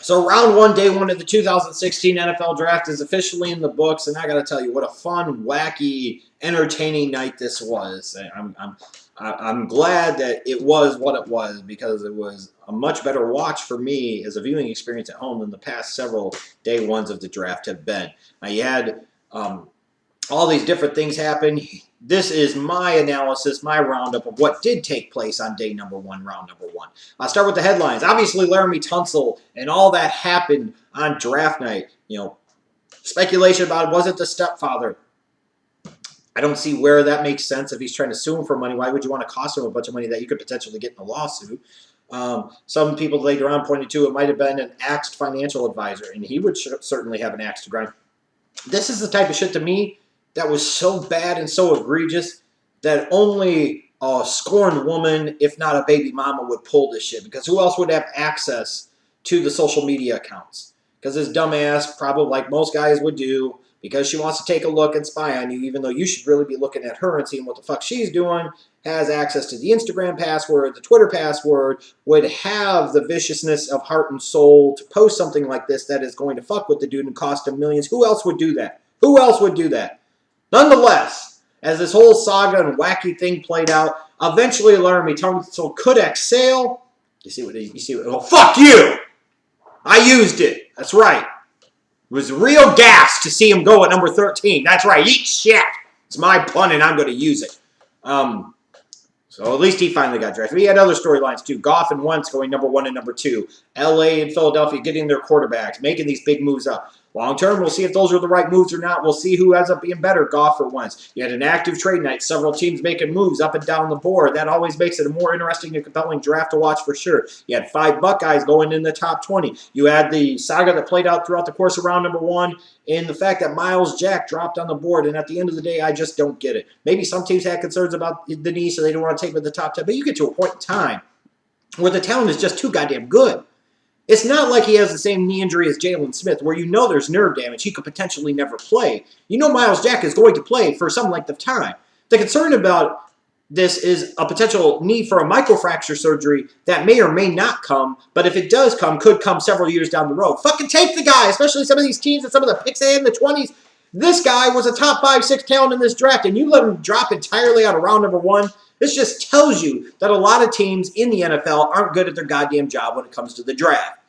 So round one, day one of the 2016 NFL Draft is officially in the books, and I got to tell you, what a fun, wacky, entertaining night this was. I'm glad that it was what it was, because it was a much better watch for me as a viewing experience at home than the past several day ones of the draft have been. Now, you had all these different things happen. This is my analysis, my roundup of what did take place on day number one, round number one. I'll start with the headlines. Obviously, Laremy Tunsil and all that happened on draft night. You know, speculation about was it the stepfather? I don't see where that makes sense. If he's trying to sue him for money, why would you want to cost him a bunch of money that you could potentially get in a lawsuit? Some people later on pointed to it might have been an axed financial advisor, and he would certainly have an axe to grind. This is the type of shit to me that was so bad and so egregious that only a scorned woman, if not a baby mama, would pull this shit. Because who else would have access to the social media accounts? Because this dumbass, probably like most guys would do, because she wants to take a look and spy on you, even though you should really be looking at her and seeing what the fuck she's doing, has access to the Instagram password, the Twitter password, would have the viciousness of heart and soul to post something like this that is going to fuck with the dude and cost him millions. Who else would do that? Who else would do that? Nonetheless, as this whole saga and wacky thing played out, eventually Laremy Tunsil could exhale. You see what? Oh, fuck you! I used it. That's right. It was real gas to see him go at number 13. That's right. Eat shit. It's my pun, and I'm going to use it. So at least he finally got drafted. We had other storylines too. Goff and Wentz going number 1 and number 2. LA and Philadelphia getting their quarterbacks, making these big moves up. Long term, we'll see if those are the right moves or not. We'll see who ends up being better, Goff or Wentz. You had an active trade night, several teams making moves up and down the board. That always makes it a more interesting and compelling draft to watch for sure. You had 5 Buckeyes going in the top 20. You had the saga that played out throughout the course of round number 1 in the fact that Myles Jack dropped on the board, and at the end of the day, I just don't get it. Maybe some teams had concerns about the knee, so they don't want to take him at the top 10, but you get to a point in time where the talent is just too goddamn good. It's not like he has the same knee injury as Jalen Smith, where you know there's nerve damage. He could potentially never play. You know Myles Jack is going to play for some length of time. The concern about this is a potential need for a microfracture surgery that may or may not come, but if it does come, could come several years down the road. Fucking take the guy, especially some of these teams and some of the picks they had in the 20s. This guy was a top 5, 6 talent in this draft, and you let him drop entirely out of round number 1. This just tells you that a lot of teams in the NFL aren't good at their goddamn job when it comes to the draft.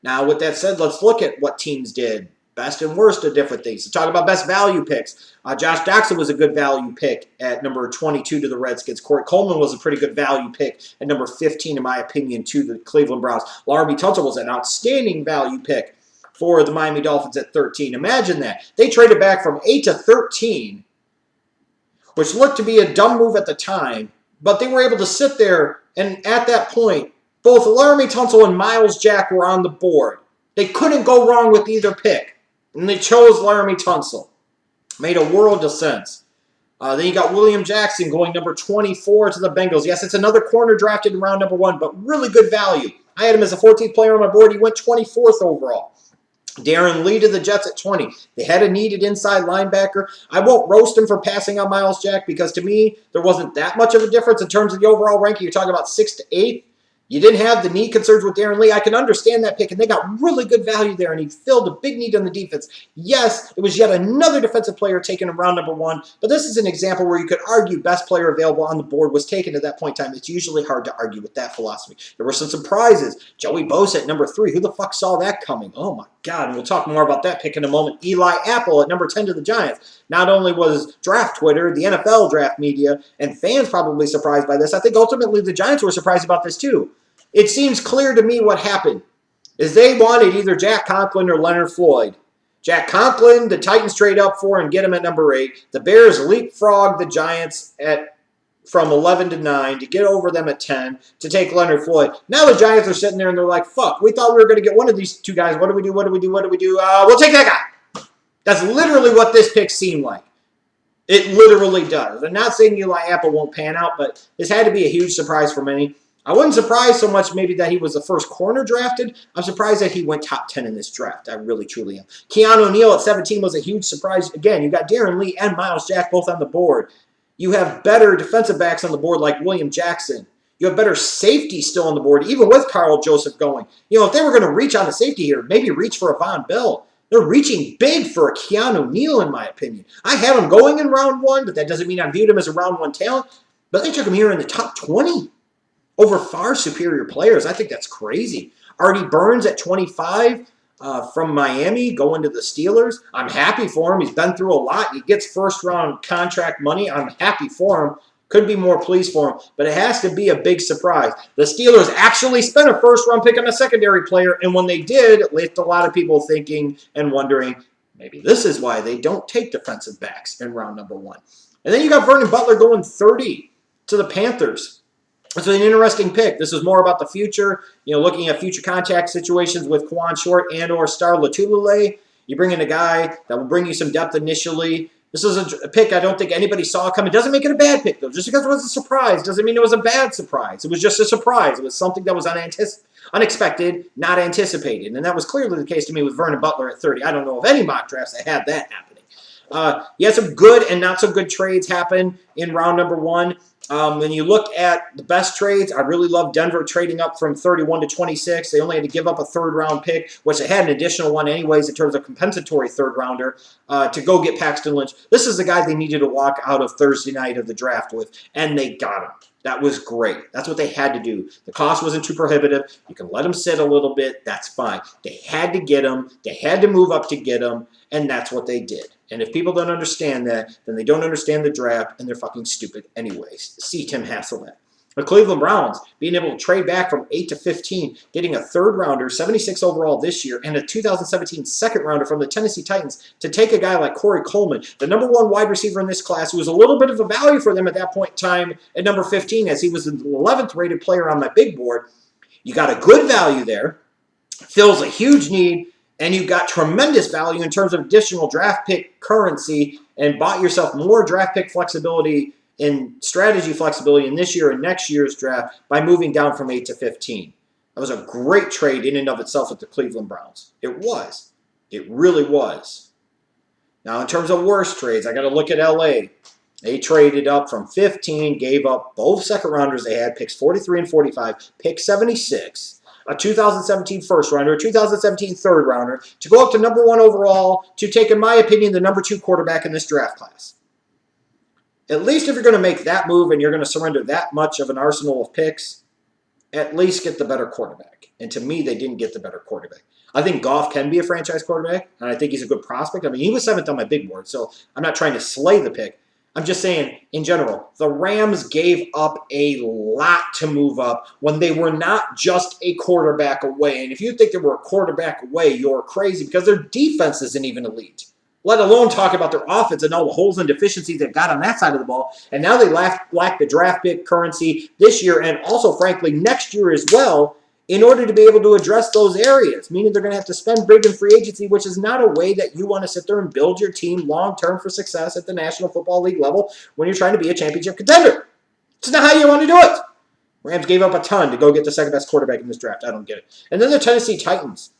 Now, with that said, let's look at what teams did. Best and worst of different things. So talk about best value picks. Josh Doctson was a good value pick at number 22 to the Redskins. Coleman was a pretty good value pick at number 15, in my opinion, to the Cleveland Browns. Laremy Tunsil was an outstanding value pick for the Miami Dolphins at 13. Imagine that. They traded back from 8 to 13, which looked to be a dumb move at the time, but they were able to sit there, and at that point, both Laremy Tunsil and Myles Jack were on the board. They couldn't go wrong with either pick, and they chose Laremy Tunsil. Made a world of sense. Then you got William Jackson going number 24 to the Bengals. Yes, it's another corner drafted in round number 1, but really good value. I had him as a 14th player on my board. He went 24th overall. Darren Lee to the Jets at 20. They had a needed inside linebacker. I won't roast him for passing on Myles Jack because to me, there wasn't that much of a difference in terms of the overall ranking. You're talking about 6th to 8th. You didn't have the knee concerns with Darren Lee. I can understand that pick, and they got really good value there, and he filled a big need on the defense. Yes, it was yet another defensive player taken in round number 1, but this is an example where you could argue best player available on the board was taken at that point in time. It's usually hard to argue with that philosophy. There were some surprises. Joey Bosa at number 3. Who the fuck saw that coming? Oh, my God, and we'll talk more about that pick in a moment. Eli Apple at number 10 to the Giants. Not only was draft Twitter, the NFL draft media, and fans probably surprised by this, I think ultimately the Giants were surprised about this too. It seems clear to me what happened is they wanted either Jack Conklin or Leonard Floyd. Jack Conklin, the Titans trade up for and get him at number 8. The Bears leapfrog the Giants from 11 to 9 to get over them at 10 to take Leonard Floyd. Now the Giants are sitting there and they're like, fuck, we thought we were going to get one of these two guys. What do we do? We'll take that guy. That's literally what this pick seemed like. It literally does. I'm not saying Eli Apple won't pan out, but this had to be a huge surprise for many. I wasn't surprised so much maybe that he was the first corner drafted. I'm surprised that he went top 10 in this draft. I really, truly am. Kyon O'Neill at 17 was a huge surprise. Again, you got Darren Lee and Myles Jack both on the board. You have better defensive backs on the board like William Jackson. You have better safety still on the board, even with Karl Joseph going. If they were going to reach on a safety here, maybe reach for a Von Bell. They're reaching big for a Kyon O'Neill, in my opinion. I had him going in round 1, but that doesn't mean I viewed him as a round 1 talent. But they took him here in the top 20 over far superior players. I think that's crazy. Artie Burns at 25 from Miami going to the Steelers. I'm happy for him. He's been through a lot. He gets first-round contract money. I'm happy for him. Couldn't be more pleased for him, but it has to be a big surprise. The Steelers actually spent a first-round pick on a secondary player, and when they did, it left a lot of people thinking and wondering, maybe this is why they don't take defensive backs in round number 1. And then you got Vernon Butler going 30 to the Panthers. It's an interesting pick. This is more about the future, looking at future contact situations with Quan Short and or Star Latulele. You bring in a guy that will bring you some depth initially. This is a pick I don't think anybody saw coming. Doesn't make it a bad pick, though. Just because it was a surprise doesn't mean it was a bad surprise. It was just a surprise. It was something that was unexpected, not anticipated. And that was clearly the case to me with Vernon Butler at 30. I don't know of any mock drafts that had that happening. You had some good and not so good trades happen in round number 1. When you look at the best trades, I really love Denver trading up from 31 to 26. They only had to give up a third-round pick, which they had an additional one anyways in terms of compensatory third-rounder, to go get Paxton Lynch. This is the guy they needed to walk out of Thursday night of the draft with, and they got him. That was great. That's what they had to do. The cost wasn't too prohibitive. You can let him sit a little bit. That's fine. They had to get him. They had to move up to get him, and that's what they did. And if people don't understand that, then they don't understand the draft, and they're fucking stupid anyways. See Tim Hasselbeck. The Cleveland Browns being able to trade back from 8 to 15, getting a third-rounder, 76 overall this year, and a 2017 second-rounder from the Tennessee Titans to take a guy like Corey Coleman, the number 1 wide receiver in this class, who was a little bit of a value for them at that point in time at number 15, as he was the 11th rated player on my big board. You got a good value there, fills a huge need, and you got tremendous value in terms of additional draft pick currency and bought yourself more draft pick flexibility and strategy flexibility in this year and next year's draft by moving down from 8 to 15. That was a great trade in and of itself with the Cleveland Browns. It was. It really was. Now, in terms of worst trades, I got to look at LA. They traded up from 15, gave up both second rounders they had, picks 43 and 45, pick 76, a 2017 first rounder, a 2017 third rounder, to go up to number 1 overall to take, in my opinion, the number 2 quarterback in this draft class. At least if you're going to make that move and you're going to surrender that much of an arsenal of picks, at least get the better quarterback. And to me, they didn't get the better quarterback. I think Goff can be a franchise quarterback, and I think he's a good prospect. I mean, he was 7th on my big board, so I'm not trying to slay the pick. I'm just saying, in general, the Rams gave up a lot to move up when they were not just a quarterback away. And if you think they were a quarterback away, you're crazy, because their defense isn't even elite. Let alone talk about their offense and all the holes and deficiencies they've got on that side of the ball. And now they lack the draft pick currency this year and also, frankly, next year as well in order to be able to address those areas, meaning they're going to have to spend big in free agency, which is not a way that you want to sit there and build your team long-term for success at the National Football League level when you're trying to be a championship contender. It's not how you want to do it. Rams gave up a ton to go get the second-best quarterback in this draft. I don't get it. And then the Tennessee Titans,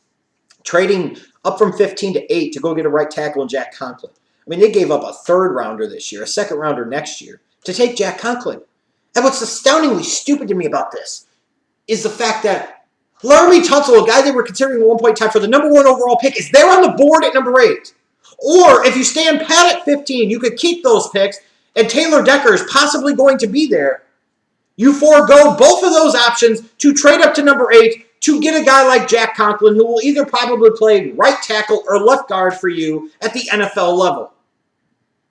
trading up from 15 to 8 to go get a right tackle in Jack Conklin. I mean, they gave up a third-rounder this year, a second-rounder next year, to take Jack Conklin. And what's astoundingly stupid to me about this is the fact that Laremy Tunsil, a guy they were considering at one point in time for the number 1 overall pick, is there on the board at number 8. Or if you stand pat at 15, you could keep those picks, and Taylor Decker is possibly going to be there. You forego both of those options to trade up to number 8 to get a guy like Jack Conklin, who will either probably play right tackle or left guard for you at the NFL level.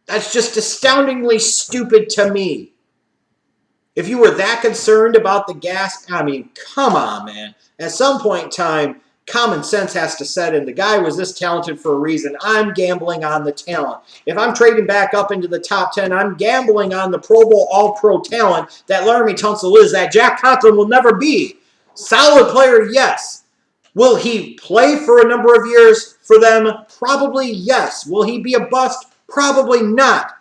That's just astoundingly stupid to me. If you were that concerned about the gas, I mean, come on, man. At some point in time, common sense has to set in. The guy was this talented for a reason. I'm gambling on the talent. If I'm trading back up into the top 10, I'm gambling on the Pro Bowl All-Pro talent that Laremy Tunsil is, that Jack Conklin will never be. Solid player, yes. Will he play for a number of years for them? Probably yes. Will he be a bust? Probably not.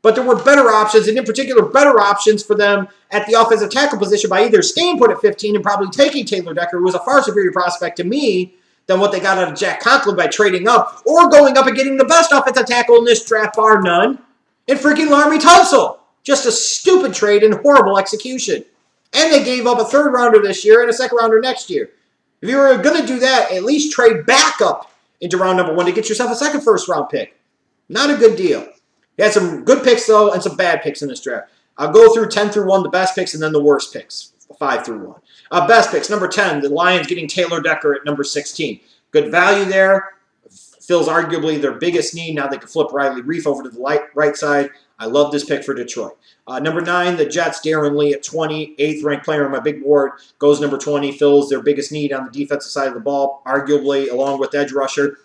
But there were better options, and in particular, better options for them at the offensive tackle position by either staying put at 15 and probably taking Taylor Decker, who was a far superior prospect to me than what they got out of Jack Conklin by trading up, or going up and getting the best offensive tackle in this draft, bar none, and freaking Laremy Tunsil. Just a stupid trade and horrible execution. And they gave up a third rounder this year and a second rounder next year. If you were going to do that, at least trade back up into round number 1 to get yourself a second first-round pick. Not a good deal. He had some good picks, though, and some bad picks in this draft. I'll go through 10 through 1, the best picks, and then the worst picks, 5 through 1. Best picks, number 10, the Lions getting Taylor Decker at number 16. Good value there. Fills arguably their biggest need. Now they can flip Riley Reef over to the right side. I love this pick for Detroit. Number 9, the Jets, Darren Lee at 20, 8th ranked player on my big board, goes number 20, fills their biggest need on the defensive side of the ball, arguably along with edge rusher.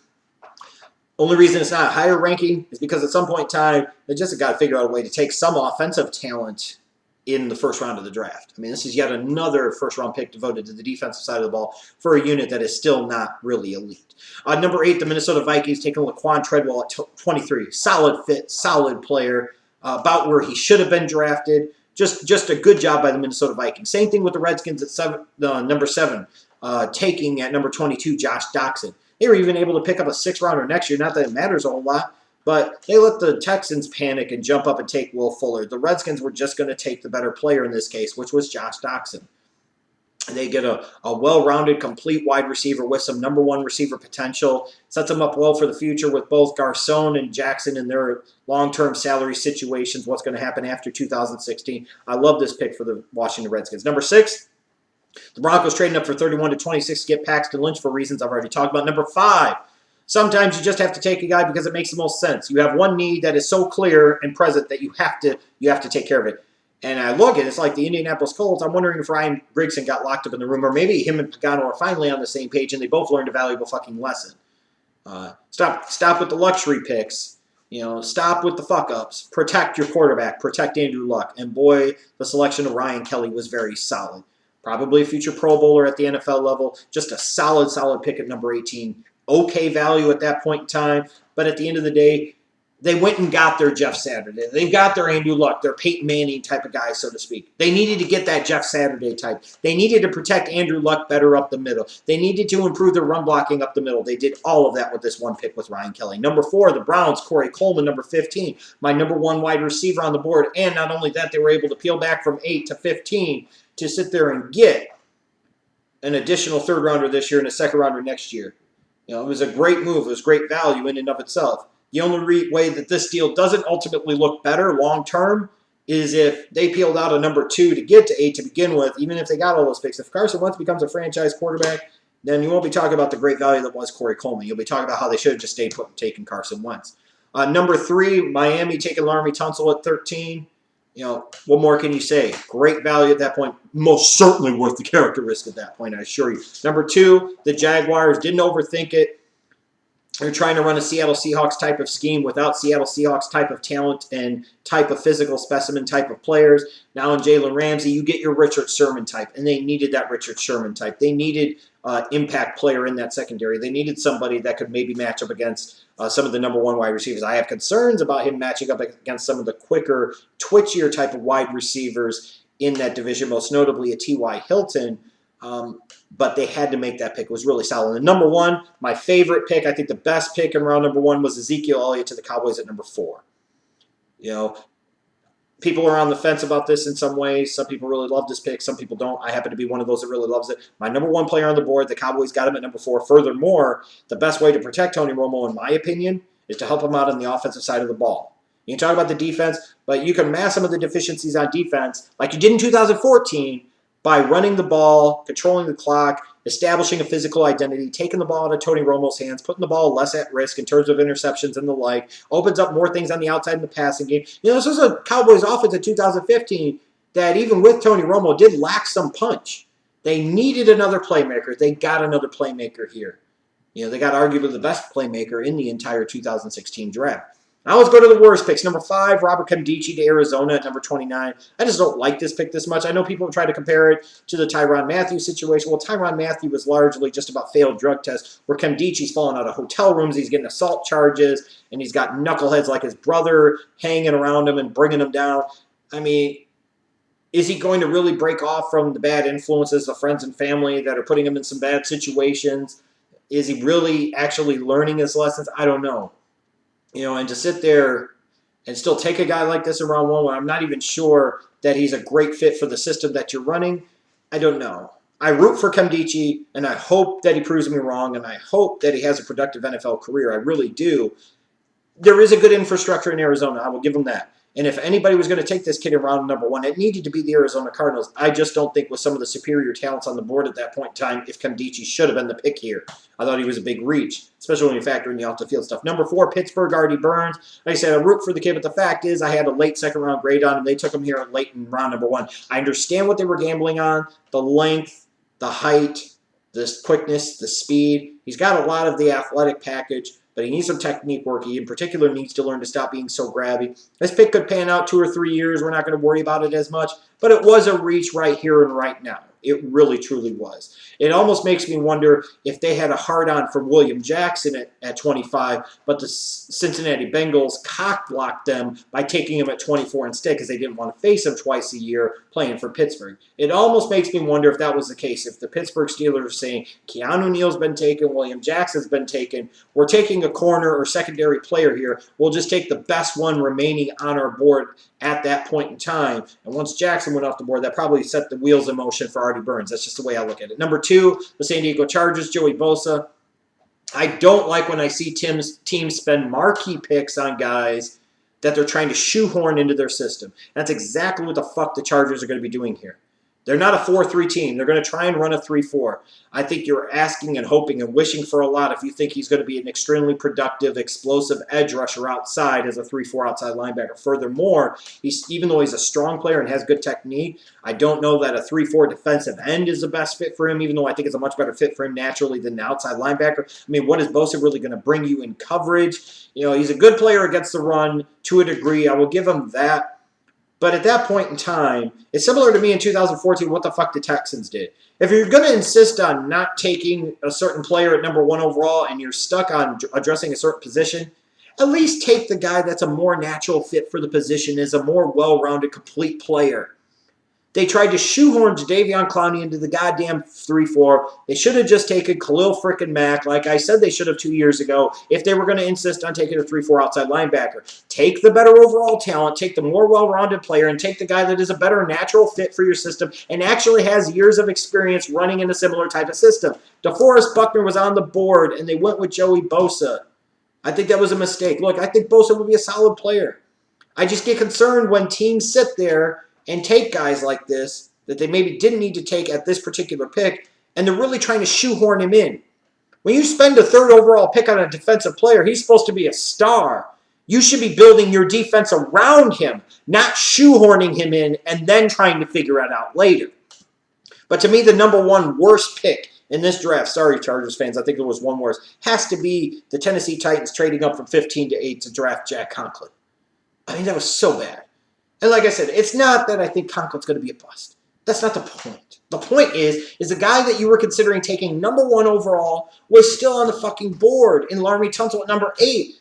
Only reason it's not a higher ranking is because at some point in time, they just got to figure out a way to take some offensive talent in the first round of the draft. I mean, this is yet another first-round pick devoted to the defensive side of the ball for a unit that is still not really elite. Number 8, the Minnesota Vikings, taking Laquan Treadwell at 23. Solid fit, solid player, about where he should have been drafted. Just a good job by the Minnesota Vikings. Same thing with the Redskins at number 7, taking at number 22, Josh Doctson. They were even able to pick up a 6th-rounder next year. Not that it matters a whole lot, but they let the Texans panic and jump up and take Will Fuller. The Redskins were just going to take the better player in this case, which was Josh Doctson. They get a well-rounded, complete wide receiver with some number 1 receiver potential. Sets them up well for the future with both Garcon and Jackson in their long-term salary situations, what's going to happen after 2016. I love this pick for the Washington Redskins. Number 6, the Broncos trading up for 31 to 26 to get Paxton Lynch for reasons I've already talked about. Number 5, sometimes you just have to take a guy because it makes the most sense. You have one need that is so clear and present that you have to take care of it. And I look at it, it's like the Indianapolis Colts. I'm wondering if Ryan Grigson got locked up in the room, or maybe him and Pagano are finally on the same page and they both learned a valuable fucking lesson. Stop with the luxury picks. Stop with the fuck-ups. Protect your quarterback. Protect Andrew Luck. And boy, the selection of Ryan Kelly was very solid. Probably a future Pro Bowler at the NFL level. Just a solid pick at number 18. Okay value at that point in time. But at the end of the day, they went and got their Jeff Saturday. They've got their Andrew Luck, their Peyton Manning type of guy, so to speak. They needed to get that Jeff Saturday type. They needed to protect Andrew Luck better up the middle. They needed to improve their run blocking up the middle. They did all of that with this one pick with Ryan Kelly. Number 4, the Browns, Corey Coleman, number 15, my number 1 wide receiver on the board. And not only that, they were able to peel back from 8 to 15 to sit there and get an additional 3rd rounder this year and a 2nd rounder next year. It was a great move. It was great value in and of itself. The only way that this deal doesn't ultimately look better long-term is if they peeled out a number 2 to get to 8 to begin with, even if they got all those picks. If Carson Wentz becomes a franchise quarterback, then you won't be talking about the great value that was Corey Coleman. You'll be talking about how they should have just stayed put and taken Carson Wentz. Number 3, Miami taking Laremy Tunsil at 13. What more can you say? Great value at that point. Most certainly worth the character risk at that point, I assure you. Number 2, the Jaguars didn't overthink it. They're trying to run a Seattle Seahawks type of scheme without Seattle Seahawks type of talent and type of physical specimen type of players. Now in Jalen Ramsey, you get your Richard Sherman type, and they needed that Richard Sherman type. They needed impact player in that secondary. They needed somebody that could maybe match up against some of the number 1 wide receivers. I have concerns about him matching up against some of the quicker, twitchier type of wide receivers in that division, most notably a T.Y. Hilton. But they had to make that pick. It was really solid. And number 1, my favorite pick, I think the best pick in round number 1 was Ezekiel Elliott to the Cowboys at number 4. People are on the fence about this in some ways. Some people really love this pick. Some people don't. I happen to be one of those that really loves it. My number 1 player on the board, the Cowboys got him at number 4. Furthermore, the best way to protect Tony Romo, in my opinion, is to help him out on the offensive side of the ball. You can talk about the defense, but you can mask some of the deficiencies on defense like you did in 2014 by running the ball, controlling the clock, establishing a physical identity, taking the ball out of Tony Romo's hands, putting the ball less at risk in terms of interceptions and the like, opens up more things on the outside in the passing game. This was a Cowboys offense in 2015 that even with Tony Romo did lack some punch. They needed another playmaker. They got another playmaker here. They got arguably the best playmaker in the entire 2016 draft. Now let's go to the worst picks. Number 5, Robert Nkemdiche to Arizona at number 29. I just don't like this pick this much. I know people have tried to compare it to the Tyrann Mathieu situation. Well, Tyrann Mathieu was largely just about failed drug tests, where Nkemdiche's falling out of hotel rooms. He's getting assault charges, and he's got knuckleheads like his brother hanging around him and bringing him down. I mean, is he going to really break off from the bad influences of friends and family that are putting him in some bad situations? Is he really actually learning his lessons? I don't know. And to sit there and still take a guy like this in round 1 when I'm not even sure that he's a great fit for the system that you're running, I don't know. I root for Nkemdiche, and I hope that he proves me wrong, and I hope that he has a productive NFL career. I really do. There is a good infrastructure in Arizona. I will give him that. And if anybody was going to take this kid in round number 1, it needed to be the Arizona Cardinals. I just don't think with some of the superior talents on the board at that point in time, if Nkemdiche should have been the pick here. I thought he was a big reach, especially when you factor in the off-the-field stuff. Number 4, Pittsburgh, Artie Burns. Like I said, I root for the kid, but the fact is I had a late second-round grade on him. They took him here late in round number 1. I understand what they were gambling on, the length, the height, the quickness, the speed. He's got a lot of the athletic package, but he needs some technique work. He, in particular, needs to learn to stop being so grabby. This pick could pan out 2 or 3 years. We're not going to worry about it as much, but it was a reach right here and right now. It really, truly was. It almost makes me wonder if they had a hard-on for William Jackson at 25, but the Cincinnati Bengals cock-blocked them by taking him at 24 instead because they didn't want to face him twice a year playing for Pittsburgh. It almost makes me wonder if that was the case, if the Pittsburgh Steelers are saying, Kyon O'Neill's been taken, William Jackson's been taken, we're taking a corner or secondary player here, we'll just take the best one remaining on our board at that point in time. And once Jackson went off the board, that probably set the wheels in motion for Artie Burns. That's just the way I look at it. Number 2, the San Diego Chargers, Joey Bosa. I don't like when I see teams spend marquee picks on guys that they're trying to shoehorn into their system. That's exactly what the fuck the Chargers are going to be doing here. They're not a 4-3 team. They're going to try and run a 3-4. I think you're asking and hoping and wishing for a lot if you think he's going to be an extremely productive, explosive edge rusher outside as a 3-4 outside linebacker. Furthermore, even though he's a strong player and has good technique, I don't know that a 3-4 defensive end is the best fit for him, even though I think it's a much better fit for him naturally than the outside linebacker. I mean, what is Bosa really going to bring you in coverage? You know, he's a good player against the run to a degree. I will give him that. But at that point in time, it's similar to me in 2014, what the fuck the Texans did. If you're going to insist on not taking a certain player at number 1 overall and you're stuck on addressing a certain position, at least take the guy that's a more natural fit for the position, is a more well-rounded, complete player. They tried to shoehorn Jadeveon Clowney into the goddamn 3-4. They should have just taken Khalil frickin' Mack, like I said they should have 2 years ago, if they were going to insist on taking a 3-4 outside linebacker. Take the better overall talent, take the more well-rounded player, and take the guy that is a better natural fit for your system and actually has years of experience running in a similar type of system. DeForest Buckner was on the board, and they went with Joey Bosa. I think that was a mistake. Look, I think Bosa would be a solid player. I just get concerned when teams sit there and take guys like this that they maybe didn't need to take at this particular pick, and they're really trying to shoehorn him in. When you spend a 3rd overall pick on a defensive player, he's supposed to be a star. You should be building your defense around him, not shoehorning him in and then trying to figure it out later. But to me, the number 1 worst pick in this draft, sorry Chargers fans, I think there was one worse, has to be the Tennessee Titans trading up from 15 to 8 to draft Jack Conklin. I mean, that was so bad. And like I said, it's not that I think Conklin's going to be a bust. That's not the point. The point is the guy that you were considering taking number 1 overall was still on the fucking board in Laremy Tunsil at number 8.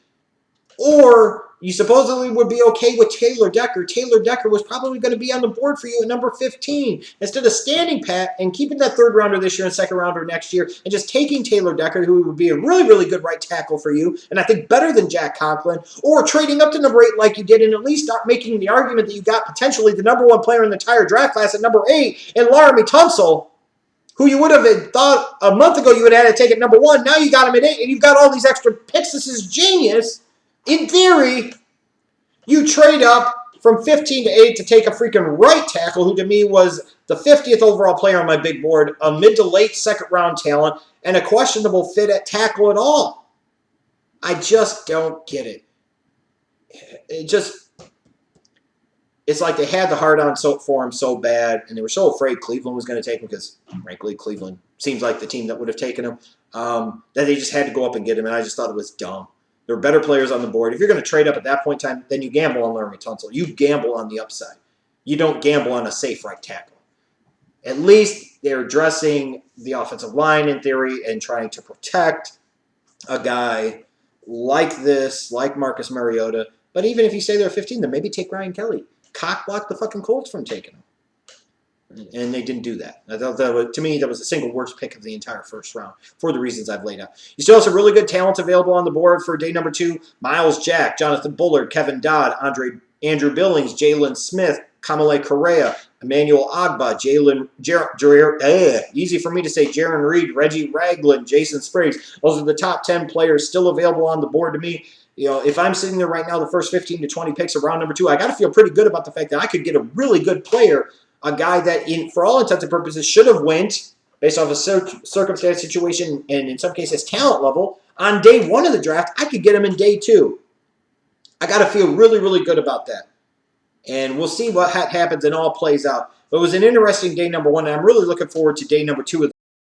Or you supposedly would be okay with Taylor Decker. Taylor Decker was probably going to be on the board for you at number 15. Instead of standing pat and keeping that 3rd rounder this year and 2nd rounder next year and just taking Taylor Decker, who would be a really, really good right tackle for you, and I think better than Jack Conklin, or trading up to number 8 like you did and at least start making the argument that you got potentially the number 1 player in the entire draft class at number 8 in Laremy Tunsil, who you would have thought a month ago you would have had to take at number 1. Now you got him at 8 and you've got all these extra picks. This is genius. In theory, you trade up from 15 to 8 to take a freaking right tackle, who to me was the 50th overall player on my big board, a mid to late 2nd round talent, and a questionable fit at tackle at all. I just don't get it. It's like they had the hard-on for him so bad, and they were so afraid Cleveland was going to take him because, frankly, Cleveland seems like the team that would have taken him, that they just had to go up and get him, and I just thought it was dumb. There are better players on the board. If you're going to trade up at that point in time, then you gamble on Laremy Tunsil. You gamble on the upside. You don't gamble on a safe right tackle. At least they're addressing the offensive line in theory and trying to protect a guy like this, like Marcus Mariota. But even if you say they're 15, then maybe take Ryan Kelly. Cock block the fucking Colts from taking him. And they didn't do that. I thought to me, that was the single worst pick of the entire first round for the reasons I've laid out. You still have some really good talent available on the board for day number 2. Miles Jack, Jonathan Bullard, Kevin Dodd, Andrew Billings, Jalen Smith, Kamale Correa, Emmanuel Agba, easy for me to say, Jaron Reed, Reggie Ragland, Jason Spriggs. Those are the top 10 players still available on the board to me. You know, if I'm sitting there right now, the first 15 to 20 picks of round number 2, I got to feel pretty good about the fact that I could get a really good player, a guy that, for all intents and purposes, should have went based off a circumstance, situation, and in some cases talent level on day 1 of the draft. I could get him in day 2. I got to feel really, really good about that. And we'll see what happens and all plays out. But it was an interesting day number 1, and I'm really looking forward to day number 2 of